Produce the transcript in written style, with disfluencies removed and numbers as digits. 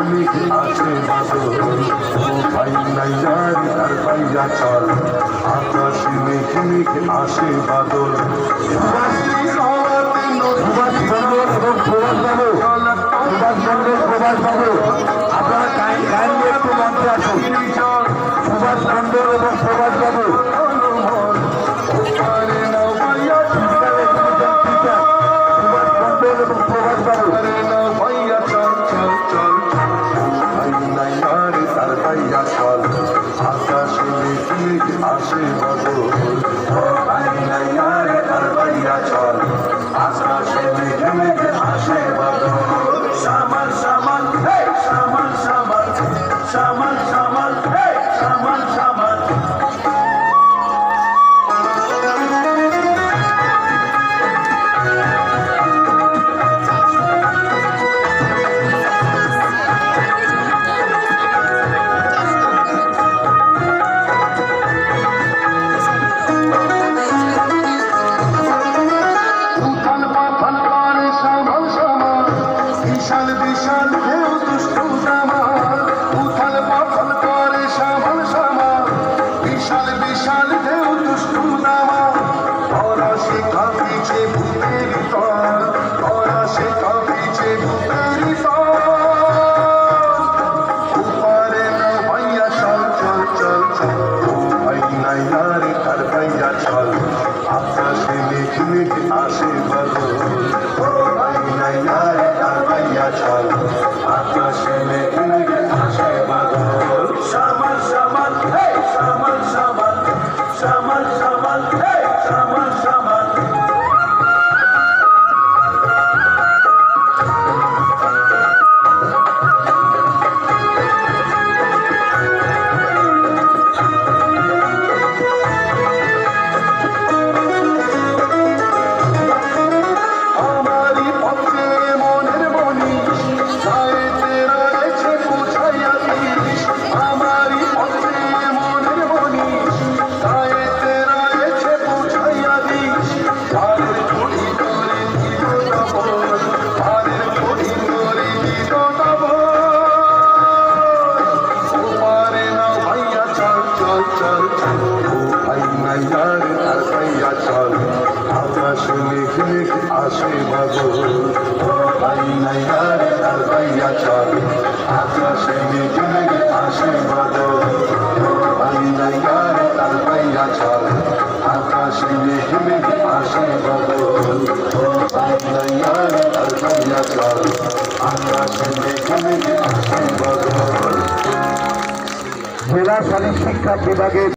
মেঘে আসে বাদল ও ভাই নাইয়ার তার পাইয়া চল আকাশে মেঘে মেঘে আসে বাদল সুভাষ মন্ডল এবং প্রভাস বাবু আপনারা কাইন্ডলি একটু মঞ্চে আসুন। সুভাষ মন্ডল এবং প্রভাস বাবু এবং প্রভাস বাবু তার ভাইয়া চল আকাশে মেঘে মেঘে আসে বাদল তার ভাইয়া চল আকাশে মেঘে মেঘে আসে বাদল Shaman, shaman, hey, shaman, shaman, shaman, shaman, hey, shaman, shaman. বিশাল বিশাল ঢেউ দুষ্টু জামাল উথাল পাথাল করে সামাল সামাল বিশাল বিশাল ঢেউ দুষ্টু জামাল ওরা সে কাঁপিছে ভূতের তল ওরা সে কাঁপিছে ভূতের তল উপারে না ভাইয়া চল চল চল চল ও ভাই নাইয়ারে তার ভাইয়া চল আকাশে মেঘে মেঘে আসে বাদল ও ভাই নাইয়ারে তার ভাইয়া চল আকাশে মেঘে মেঘে আসে বাদল Shaman, shaman, hey, shaman, shaman, shaman, shaman, hey, shaman, shaman. আমারি পথে মনের মনি গায়েতে রয়েছে বুঝাইয়া দিস আমারি পথে মনের মনি গায়েতে রয়েছে বুঝাইয়া দিস তারের ঘড়ি করে দিল ডবল তারের ঘড়ি করে দিল ডবল ওপারে না ভাইয়া চল চল চল চল ও ভাই নাইয়ার তার ভাইয়া চল আকাশে মেঘে মেঘে আসে বাদল ও ভাই নাইয়ার তার ভাইয়া চল আকাশে মেঘে মেঘে আসে বাদল ও ভাই নাইয়ার তার ভাইয়া চল আকাশে মেঘে মেঘে আসে বাদল ও ভাই নাইয়ার তার ভাইয়া চল আকাশে মেঘে মেঘে আসে বাদল। জেলা শারীরিক শিক্ষা বিভাগের